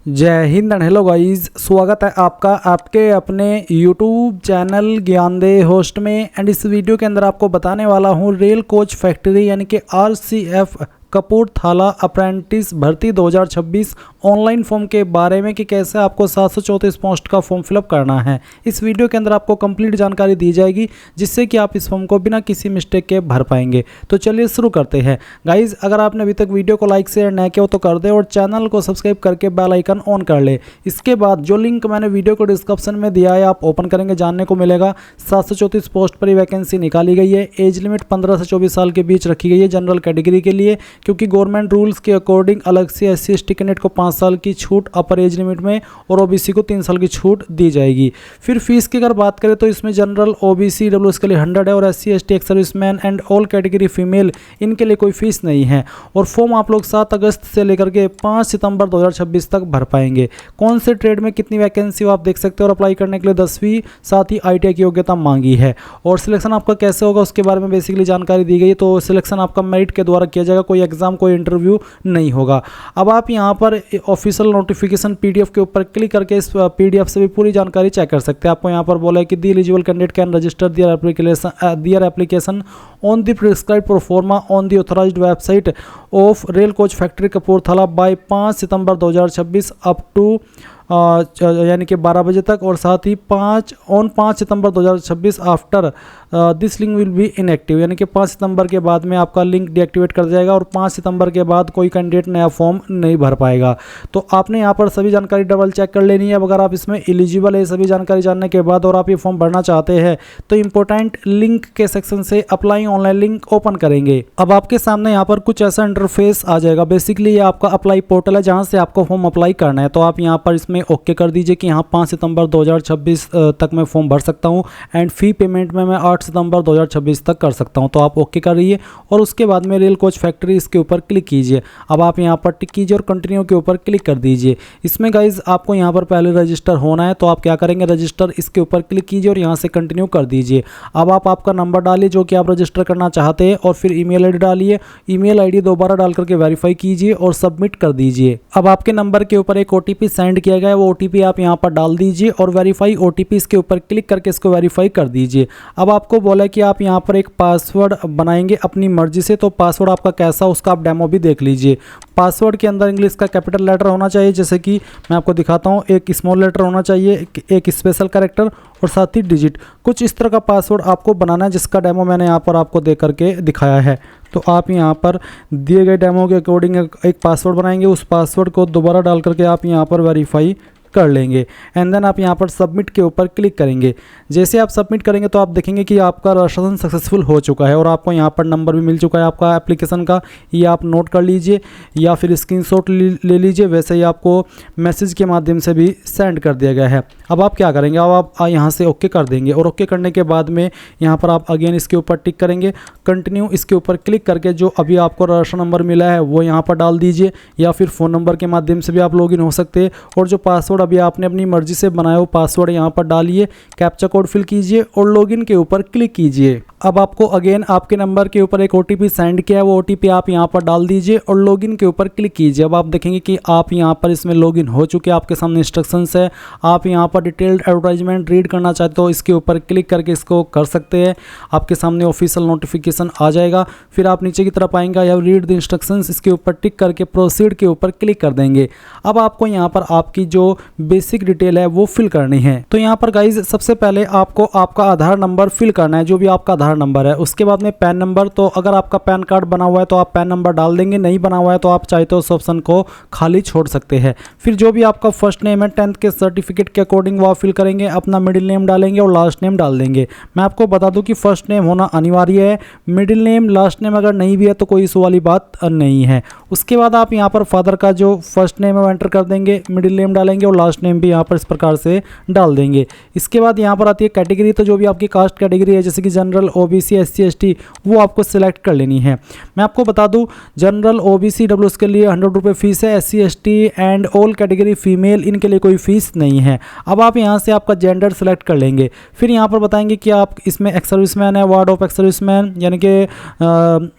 जय Hind and hello guys, स्वागत है आपका आपके अपने यूट्यूब चैनल ज्ञानदेह होस्ट में। एंड इस वीडियो के अंदर आपको बताने वाला हूँ रेल कोच फैक्ट्री यानी कि RCF कपूरथला अप्रेंटिस भर्ती 2026 ऑनलाइन फॉर्म के बारे में कि कैसे आपको 734 पोस्ट का फॉर्म फिलअप करना है। इस वीडियो के अंदर आपको कंप्लीट जानकारी दी जाएगी जिससे कि आप इस फॉर्म को बिना किसी मिस्टेक के भर पाएंगे। तो चलिए शुरू करते हैं। गाइज, अगर आपने अभी तक वीडियो को लाइक शेयर न किया हो तो कर दे और चैनल को सब्सक्राइब करके बेल आइकन ऑन कर ले। इसके बाद जो लिंक मैंने वीडियो को डिस्क्रिप्शन में दिया है आप ओपन करेंगे, जानने को मिलेगा 734 पोस्ट पर ही वैकेंसी निकाली गई है। एज लिमिट 15 से 24 साल के बीच रखी गई है जनरल कैटेगरी के लिए, क्योंकि गवर्नमेंट रूल्स के अकॉर्डिंग अलग से SC/ST कैंडिडेट को 5 साल की छूट अपर एज लिमिट में और OBC को 3 साल की छूट दी जाएगी। फिर फीस की अगर बात करें तो इसमें जनरल OBC WS के लिए 100 है और SC/ST ex serviceman and all category female इनके लिए कोई फीस नहीं है। और फॉर्म आप लोग 7 अगस्त से लेकर के 5 सितंबर 2026 तक भर पाएंगे। कौन से ट्रेड में कितनी वैकेंसी हो आप देख सकते हो। और अप्लाई करने के लिए 10वीं साथ ही ITI की योग्यता मांगी है। और सिलेक्शन आपका कैसे होगा उसके बारे में बेसिकली जानकारी दी गई है। तो सिलेक्शन आपका मेरिट के द्वारा किया जाएगा, कोई एग्जाम कोई इंटरव्यू नहीं होगा। अब आप यहां पर ऑफिशियल नोटिफिकेशन PDF के ऊपर क्लिक करके इस PDF से भी पूरी जानकारी चेक कर सकते हैं। आपको यहां पर बोला है कि the eligible candidate can register their application on the prescribed proforma on the authorized website of rail coach factory Kapurthala by 5 सितंबर 2026 अप टू यानी कि 12 बजे तक। और साथ ही 5 सितंबर 2026 after this link will be inactive, यानी कि 5 सितंबर के बाद में आपका लिंक डीएक्टिवेट कर जाएगा और 5 सितंबर के बाद कोई कैंडिडेट नया फॉर्म नहीं भर पाएगा। तो आपने यहाँ पर सभी जानकारी डबल चेक कर लेनी है। अगर आप इसमें एलिजिबल है सभी जानकारी जानने के बाद और आप ये फॉर्म भरना चाहते हैं तो इंपॉर्टेंट लिंक के सेक्शन से अप्लाई ऑनलाइन लिंक ओपन करेंगे। अब आपके सामने यहाँ पर कुछ ऐसा इंटरफेस आ जाएगा। बेसिकली ये आपका अप्लाई पोर्टल है जहाँ से आपको फॉर्म अप्लाई करना है। तो आप यहाँ पर इसमें ओके कर दीजिए कि यहाँ 5 सितंबर 2026 तक मैं फॉर्म भर सकता हूँ एंड फी पेमेंट में मैं 8 सितंबर 2026 तक कर सकता हूँ। तो आप ओके करिए और उसके बाद में रेल कोच फैक्ट्री इसके ऊपर क्लिक कीजिए। अब आप यहाँ पर टिक कीजिए और कंटिन्यू के ऊपर क्लिक कर दीजिए। इसमें गाइज आपको यहाँ पर पहले रजिस्टर होना है। तो आप क्या करेंगे, रजिस्टर इसके ऊपर क्लिक कीजिए और यहाँ से कंटिन्यू कर दीजिए। अब आप आपका नंबर डालिए जो कि आप रजिस्टर करना चाहते हैं और फिर ईमेल ID डालिए। ईमेल ID दोबारा डाल करके वेरीफाई कीजिए और सबमिट कर दीजिए। अब आपके नंबर के ऊपर एक OTP सेंड किया गया है, वो OTP आप यहाँ पर डाल दीजिए और वेरीफाई OTP इसके ऊपर क्लिक करके इसको वेरीफाई कर दीजिए। अब आपको बोला है कि आप यहाँ पर एक पासवर्ड बनाएंगे अपनी मर्जी से। तो पासवर्ड आपका कैसा उसका आप डेमो भी देख लीजिए। पासवर्ड के अंदर इंग्लिश का कैपिटल लेटर होना चाहिए, जैसे कि मैं आपको दिखाता हूँ। एक स्मॉल लेटर होना चाहिए, एक स्पेशल कैरेक्टर और साथ ही डिजिट। कुछ इस तरह का पासवर्ड आपको बनाना है जिसका डेमो मैंने यहाँ पर आपको दे करके दिखाया है। तो आप यहाँ पर दिए गए डेमो के अकॉर्डिंग एक पासवर्ड बनाएंगे। उस पासवर्ड को दोबारा डाल करके आप यहाँ पर वेरीफाई कर लेंगे एंड देन आप यहाँ पर सबमिट के ऊपर क्लिक करेंगे। जैसे आप सबमिट करेंगे तो आप देखेंगे कि आपका रजिस्ट्रेशन सक्सेसफुल हो चुका है और आपको यहाँ पर नंबर भी मिल चुका है आपका एप्लीकेशन का। ये आप नोट कर लीजिए या फिर स्क्रीनशॉट ले लीजिए, वैसे ही आपको मैसेज के माध्यम से भी सेंड कर दिया गया है। अब आप क्या करेंगे, अब आप यहाँ से ओके कर देंगे और ओके करने के बाद में यहाँ पर आप अगेन इसके ऊपर टिक करेंगे। कंटिन्यू इसके ऊपर क्लिक करके जो अभी आपको रजिस्ट्रेशन नंबर मिला है वो यहाँ पर डाल दीजिए या फिर फ़ोन नंबर के माध्यम से भी आप लॉगिन हो सकते हैं। और जो पासवर्ड अभी आपने अपनी मर्जी से बनाया हो पासवर्ड यहाँ पर डालिए, कैप्चा कोड फिल कीजिए और लॉगिन के ऊपर क्लिक कीजिए। अब आपको अगेन आपके नंबर के ऊपर एक OTP सेंड किया है, वो OTP आप यहाँ पर डाल दीजिए और लॉगिन के ऊपर क्लिक कीजिए। अब आप देखेंगे कि आप यहाँ पर इसमें लॉगिन हो चुके हैं। आपके सामने इंस्ट्रक्शंस है। आप यहाँ पर डिटेल्ड एडवर्टाइजमेंट रीड करना चाहते हो इसके ऊपर क्लिक करके इसको कर सकते हैं। आपके सामने ऑफिशियल नोटिफिकेशन आ जाएगा। फिर आप नीचे की तरफ आएंगे या रीड द इंस्ट्रक्शंस, इसके ऊपर टिक करके प्रोसीड के ऊपर क्लिक कर देंगे। अब आपको यहाँ पर आपकी जो बेसिक डिटेल है वो फिल करनी है। तो यहाँ पर गाइज सबसे पहले आपको आपका आधार नंबर फिल करना है, जो भी आपका आधार नंबर है। उसके बाद में पैन नंबर, तो अगर आपका पैन कार्ड बना हुआ है तो आप पैन नंबर डाल देंगे, नहीं बना हुआ है तो आप चाहे तो उस ऑप्शन को खाली छोड़ सकते हैं। फिर जो भी आपका फर्स्ट नेम है 10th के सर्टिफिकेट के अकॉर्डिंग वो आप फिल करेंगे। अपना मिडिल नेम डालेंगे और लास्ट नेम डाल देंगे। मैं आपको बता दूं कि फर्स्ट नेम होना अनिवार्य है, मिडिल नेम लास्ट नेम अगर नहीं भी है तो कोई इशू वाली बात नहीं है। उसके बाद आप यहाँ पर फादर का जो फर्स्ट नेम है वो एंटर कर देंगे, मिडिल नेम डालेंगे और लास्ट नेम भी यहाँ पर इस प्रकार से डाल देंगे। इसके बाद यहाँ पर आती है कैटेगरी, तो जो भी आपकी कास्ट कैटेगरी है जैसे कि जनरल OBC SC/ST वो आपको सिलेक्ट कर लेनी है। मैं आपको बता दूं जनरल OBC WS के लिए 100 रुपये फीस है। SC/ST and all category female इनके लिए कोई फीस नहीं है। अब आप यहाँ से आपका जेंडर सेलेक्ट कर लेंगे। फिर यहाँ पर बताएंगे कि आप इसमें एक्स सर्विसमैन है, वार्ड ऑफ एक्स सर्विसमैन, यानी कि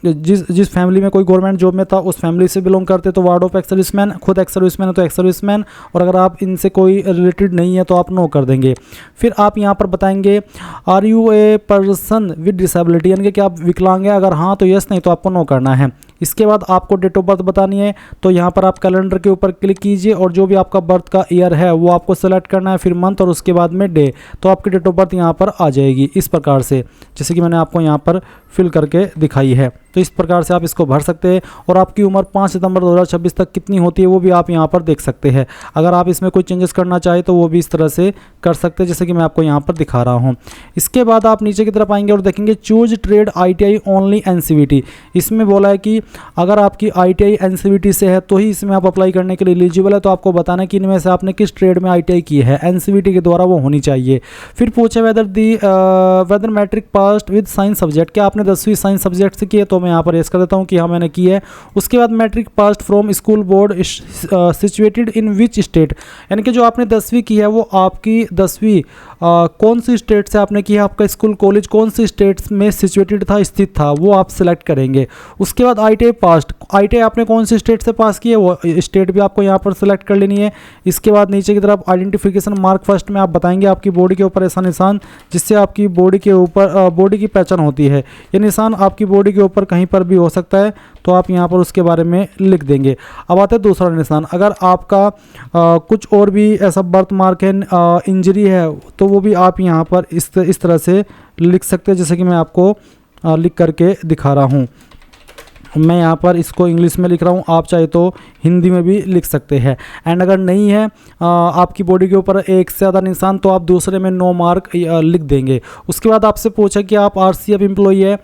जिस फैमिली में कोई गवर्नमेंट जॉब में था उस फैमिली पुलिस से बिलोंग करते हैं तो वार्ड ऑफ एक्स सर्विसमैन, खुद एक्स सर्विसमैन है तो एक्स सर्विसमैन, और अगर आप इनसे कोई रिलेटेड नहीं है तो आप नो कर देंगे। फिर आप यहाँ पर बताएंगे are you a person with disability, यानी कि आप विकलांग हैं, अगर हाँ तो यस, नहीं तो आपको नो करना है। इसके बाद आपको डेट ऑफ बर्थ बतानी है, तो यहाँ पर आप कैलेंडर के ऊपर क्लिक कीजिए और जो भी आपका बर्थ का ईयर है वो आपको सेलेक्ट करना है, फिर मंथ और उसके बाद में डे, तो आपकी डेट ऑफ बर्थ यहाँ पर आ जाएगी इस प्रकार से, जैसे कि मैंने आपको यहाँ पर फिल करके दिखाई है। तो इस प्रकार से आप इसको भर सकते हैं और आपकी उम्र 5 सितंबर 2026 तक कितनी होती है वो भी आप यहाँ पर देख सकते हैं। अगर आप इसमें कोई चेंजेस करना चाहें तो वो भी इस तरह से कर सकते हैं, जैसे कि मैं आपको यहाँ पर दिखा रहा हूँ। इसके बाद आप नीचे की तरफ आएंगे और देखेंगे choose trade ITI only NCVT। इसमें बोला है कि अगर आपकी ITI NCVT से है तो ही इसमें आप अप्लाई करने के लिए एलिजिबल है, तो आपको बताना है कि इनमें से आपने किस ट्रेड में ITI की है, NCVT के द्वारा वो होनी चाहिए। फिर पूछे whether matric passed with science subject, क्या आपने 10वीं साइंस सब्जेक्ट से की है, तो मैं यहाँ पर यस कर देता हूँ कि हाँ मैंने की है। उसके बाद matric passed from school board situated in which state, यानी कि जो आपने 10वीं की है वो आपकी 10वीं कौन सी स्टेट से आपने की है, आपका स्कूल कॉलेज कौन सी स्टेट में सिचुएटेड था, स्थित था, वो आप सिलेक्ट करेंगे। उसके बाद ITI पास्ट, ITI आपने कौन सी स्टेट से पास की है वो स्टेट भी आपको यहाँ पर सिलेक्ट कर लेनी है। इसके बाद नीचे की तरफ आइडेंटिफिकेशन मार्क फर्स्ट में आप बताएंगे आपकी बॉडी के ऊपर ऐसा निशान जिससे आपकी बॉडी के ऊपर बॉडी की पहचान होती है, ये निशान आपकी बॉडी के ऊपर कहीं पर भी हो सकता है, तो आप यहाँ पर उसके बारे में लिख देंगे। अब आता है दूसरा निशान, अगर आपका कुछ और भी ऐसा बर्थ मार्क है, इंजरी है, तो वो भी आप यहाँ पर इस तरह से लिख सकते हैं, जैसे कि मैं आपको लिख करके दिखा रहा हूँ। मैं यहाँ पर इसको इंग्लिश में लिख रहा हूँ, आप चाहे तो हिंदी में भी लिख सकते हैं। एंड अगर नहीं है आपकी बॉडी के ऊपर एक से ज़्यादा निशान, तो आप दूसरे में नो मार्क लिख देंगे। उसके बाद आपसे पूछा कि आप RCF एम्प्लॉई है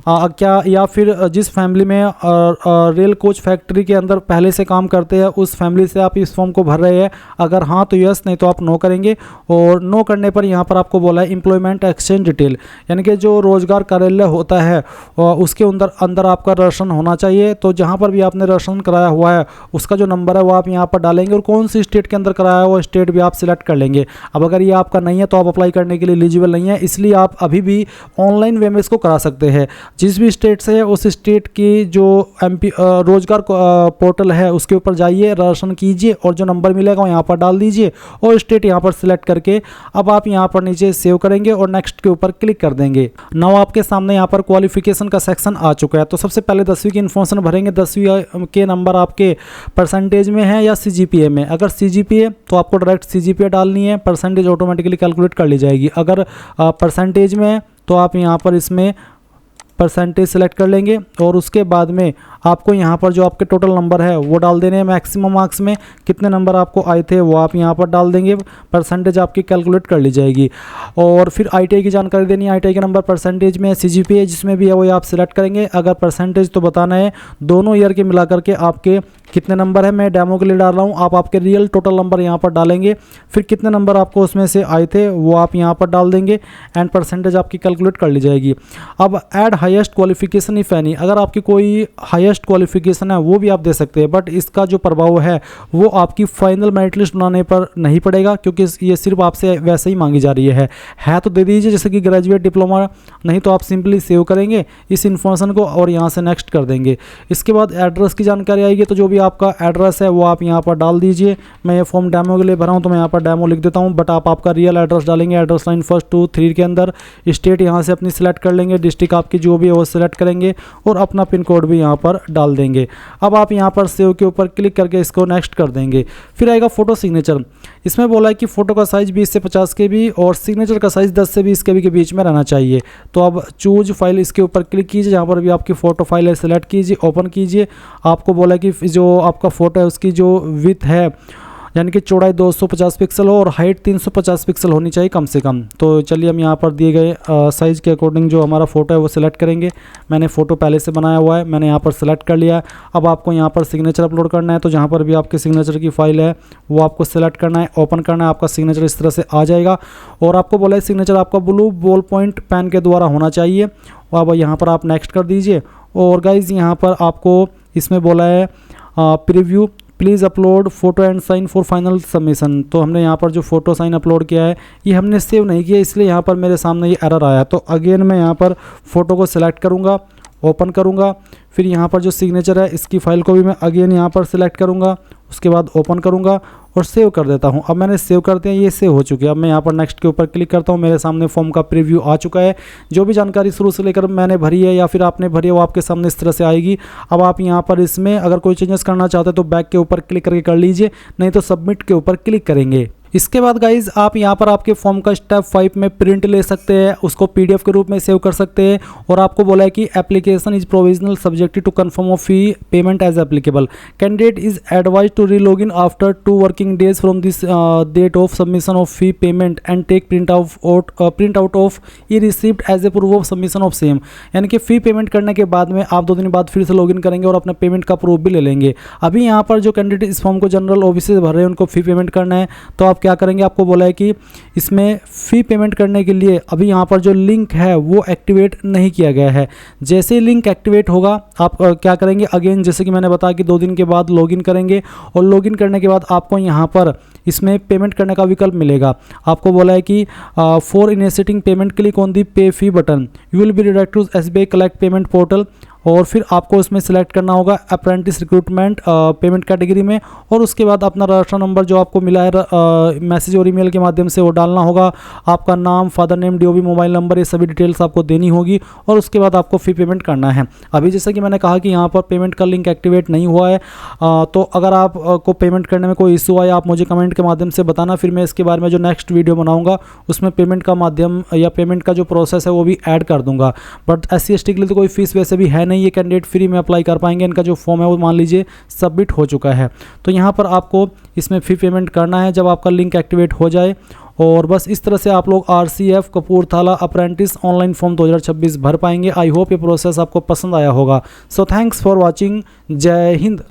क्या, या फिर जिस फैमिली में रेल कोच फैक्ट्री के अंदर पहले से काम करते हैं उस फैमिली से आप इस फॉर्म को भर रहे हैं, अगर हाँ तो यस, नहीं तो आप नो करेंगे। और नो करने पर यहाँ पर आपको बोला है एम्प्लॉयमेंट एक्सचेंज डिटेल, यानी कि जो रोजगार कार्यालय होता है उसके अंदर आपका रजिस्ट्रेशन होना चाहिए, तो जहाँ पर भी आपने रजिस्ट्रेशन कराया हुआ है उसका जो नंबर है वो आप यहाँ पर डालेंगे और कौन सी स्टेट के अंदर कराया है वो स्टेट भी आप सिलेक्ट कर लेंगे। अब अगर ये आपका नहीं है तो आप अप्लाई करने के लिए एलिजिबल नहीं है, इसलिए आप अभी भी ऑनलाइन वे में इसको करा सकते हैं। जिस भी स्टेट से है उस स्टेट की जो MP रोजगार पोर्टल है उसके ऊपर जाइए, रजिस्ट्रेशन कीजिए और जो नंबर मिलेगा वो यहाँ पर डाल दीजिए और स्टेट यहाँ पर सिलेक्ट करके अब आप यहाँ पर नीचे सेव करेंगे और नेक्स्ट के ऊपर क्लिक कर देंगे। नाउ आपके सामने यहाँ पर क्वालिफिकेशन का सेक्शन आ चुका है। तो सबसे पहले 10वीं की इन्फॉर्मेशन भरेंगे, 10वीं के नंबर आपके परसेंटेज में है या CGPA में। अगर CGPA तो आपको डायरेक्ट CGPA डालनी है, परसेंटेज ऑटोमेटिकली कैलकुलेट कर ली जाएगी। अगर परसेंटेज में है तो आप यहाँ पर इसमें परसेंटेज सेलेक्ट कर लेंगे और उसके बाद में आपको यहाँ पर जो आपके टोटल नंबर है वो डाल देने हैं। मैक्सिमम मार्क्स में कितने नंबर आपको आए थे वो आप यहाँ पर डाल देंगे, परसेंटेज आपकी कैलकुलेट कर ली जाएगी। और फिर ITI की जानकारी देनी है, ITI के नंबर परसेंटेज में, CGPA जिसमें भी है वो आप सिलेक्ट करेंगे। अगर परसेंटेज तो बताना है दोनों ईयर के मिला करके आपके कितने नंबर है, मैं डेमो के लिए डाल रहा हूँ, आप आपके रियल टोटल नंबर यहाँ पर डालेंगे। फिर कितने नंबर आपको उसमें से आए थे वो आप यहाँ पर डाल देंगे एंड परसेंटेज आपकी कैलकुलेट कर ली जाएगी। अब add highest qualification if any, अगर आपकी कोई हाईएस्ट क्वालिफिकेशन है वो भी आप दे सकते हैं, बट इसका जो प्रभाव है वो आपकी फाइनल मेरिट लिस्ट बनाने पर नहीं पड़ेगा क्योंकि ये सिर्फ आपसे वैसे ही मांगी जा रही है तो दे दीजिए, जैसे कि ग्रेजुएट डिप्लोमा, नहीं तो आप सिंपली सेव करेंगे इस इन्फॉर्मेशन को और यहाँ से नेक्स्ट कर देंगे। इसके बाद एड्रेस की जानकारी आएगी, तो जो भी आपका एड्रेस है वो आप यहाँ पर डाल दीजिए। मैं ये फॉर्म डेमो के लिए भरा हूँ तो मैं यहाँ पर डेमो लिख देता हूँ, बट आप आपका रियल एड्रेस डालेंगे। एड्रेस लाइन 1, 2, 3 के अंदर स्टेट यहाँ से अपनी सिलेक्ट कर लेंगे, डिस्ट्रिक्ट आपकी जो भी है वो सिलेक्ट करेंगे और अपना पिन कोड भी यहाँ पर डाल देंगे। अब आप यहाँ पर सेव के ऊपर क्लिक करके इसको नेक्स्ट कर देंगे। फिर आएगा फोटो सिग्नेचर, इसमें बोला है कि फोटो का साइज 20 से 50 KB और सिग्नेचर का साइज 10 से 20 KB के बीच में रहना चाहिए। तो अब चूज फाइल इसके ऊपर क्लिक कीजिए, जहाँ पर भी आपकी फ़ोटो फाइल है सेलेक्ट कीजिए, ओपन कीजिए। आपको बोला है कि जो आपका फ़ोटो है उसकी जो विड्थ है यानी कि चौड़ाई 250 पिक्सल हो और हाइट 350 पिक्सल होनी चाहिए कम से कम। तो चलिए हम यहाँ पर दिए गए साइज़ के अकॉर्डिंग जो हमारा फ़ोटो है वो सिलेक्ट करेंगे। मैंने फ़ोटो पहले से बनाया हुआ है, मैंने यहाँ पर सिलेक्ट कर लिया। अब आपको यहाँ पर सिग्नेचर अपलोड करना है, तो जहाँ पर भी आपके सिग्नेचर की फाइल है वो आपको सेलेक्ट करना है, ओपन करना है। आपका सिग्नेचर इस तरह से आ जाएगा और आपको बोला है सिग्नेचर आपका ब्लू बॉल पॉइंट पेन के द्वारा होना चाहिए। और अब यहाँ पर आप नेक्स्ट कर दीजिए। और गाइज़ यहाँ पर आपको इसमें बोला है preview please upload photo and sign for final submission. तो हमने यहाँ पर जो फोटो साइन अपलोड किया है ये हमने सेव नहीं किया, इसलिए यहाँ पर मेरे सामने ये एरर आया। तो अगेन मैं यहाँ पर फ़ोटो को सिलेक्ट करूँगा, ओपन करूँगा, फिर यहाँ पर जो सिग्नेचर है इसकी फ़ाइल को भी मैं अगेन यहाँ पर सिलेक्ट करूँगा, उसके बाद ओपन करूँगा और सेव कर देता हूँ। अब मैंने सेव करते हैं, ये सेव हो चुके हैं। अब मैं यहाँ पर नेक्स्ट के ऊपर क्लिक करता हूँ, मेरे सामने फॉर्म का प्रीव्यू आ चुका है। जो भी जानकारी शुरू से लेकर मैंने भरी है या फिर आपने भरी है वो आपके सामने इस तरह से आएगी। अब आप यहाँ पर इसमें अगर कोई चेंजेस करना चाहते हैं तो बैक के ऊपर क्लिक करके कर लीजिए, नहीं तो सबमिट के ऊपर क्लिक करेंगे। इसके बाद गाइज आप यहाँ पर आपके फॉर्म का स्टेप 5 में प्रिंट ले सकते हैं, उसको पीडीएफ के रूप में सेव कर सकते हैं। और आपको बोला है कि application is provisional subjected to confirm of fee payment as applicable, candidate is advise to re log in after 2 working days from this date of submission of fee payment and take print out of e receipt as a proof of submission of same. यानी कि फ़ी payment करने के बाद में आप 2 दिन बाद फिर से लॉगिन करेंगे और अपने पेमेंट का प्रूफ भी ले लेंगे। अभी यहाँ पर जो कैंडिडेट इस फॉर्म को जनरल ओबीसी से भर रहे हैं उनको फ़ी पेमेंट करना है, तो आप क्या करेंगे, आपको बोला है कि इसमें फ़ी पेमेंट करने के लिए अभी यहाँ पर जो लिंक है वो एक्टिवेट नहीं किया गया है। जैसे ही लिंक एक्टिवेट होगा आप क्या करेंगे, अगेन जैसे कि मैंने बताया कि 2 दिन के बाद लॉगिन करेंगे और लॉगिन करने के बाद आपको यहाँ पर इसमें पेमेंट करने का विकल्प मिलेगा। आपको बोला है कि for initiating payment click on the pay fee button, you will be redirect to SBI collect payment portal. और फिर आपको इसमें सिलेक्ट करना होगा अप्रेंटिस रिक्रूटमेंट पेमेंट कैटेगरी में, और उसके बाद अपना रजिस्टर नंबर जो आपको मिला है मैसेज और ईमेल के माध्यम से वो डालना होगा। आपका नाम, father name, DOB mobile number, ये सभी डिटेल्स आपको देनी होगी और उसके बाद आपको फ़ी पेमेंट करना है। अभी जैसा कि मैंने कहा कि यहाँ पर पेमेंट का लिंक एक्टिवेट नहीं हुआ है, तो अगर आपको पेमेंट करने में कोई इशू आए आप मुझे कमेंट के माध्यम से बताना, फिर मैं इसके बारे में जो नेक्स्ट वीडियो बनाऊँगा उसमें पेमेंट का माध्यम या पेमेंट का जो प्रोसेस है वो भी ऐड कर दूँगा। बट SC/ST के लिए तो कोई फीस वैसे भी है नहीं, ये कैंडिडेट फ्री में अप्लाई कर पाएंगे। इनका जो फॉर्म है वो मान लीजिए सबमिट हो चुका है। तो यहाँ पर आपको इसमें फ़ी पेमेंट करना है जब आपका लिंक एक्टिवेट हो जाए। और बस इस तरह से आप लोग RCF Kapurthala apprentice online form 2026 भर पाएंगे। आई होप ये प्रोसेस आपको पसंद आया होगा। So thanks for watching. जय हिंद।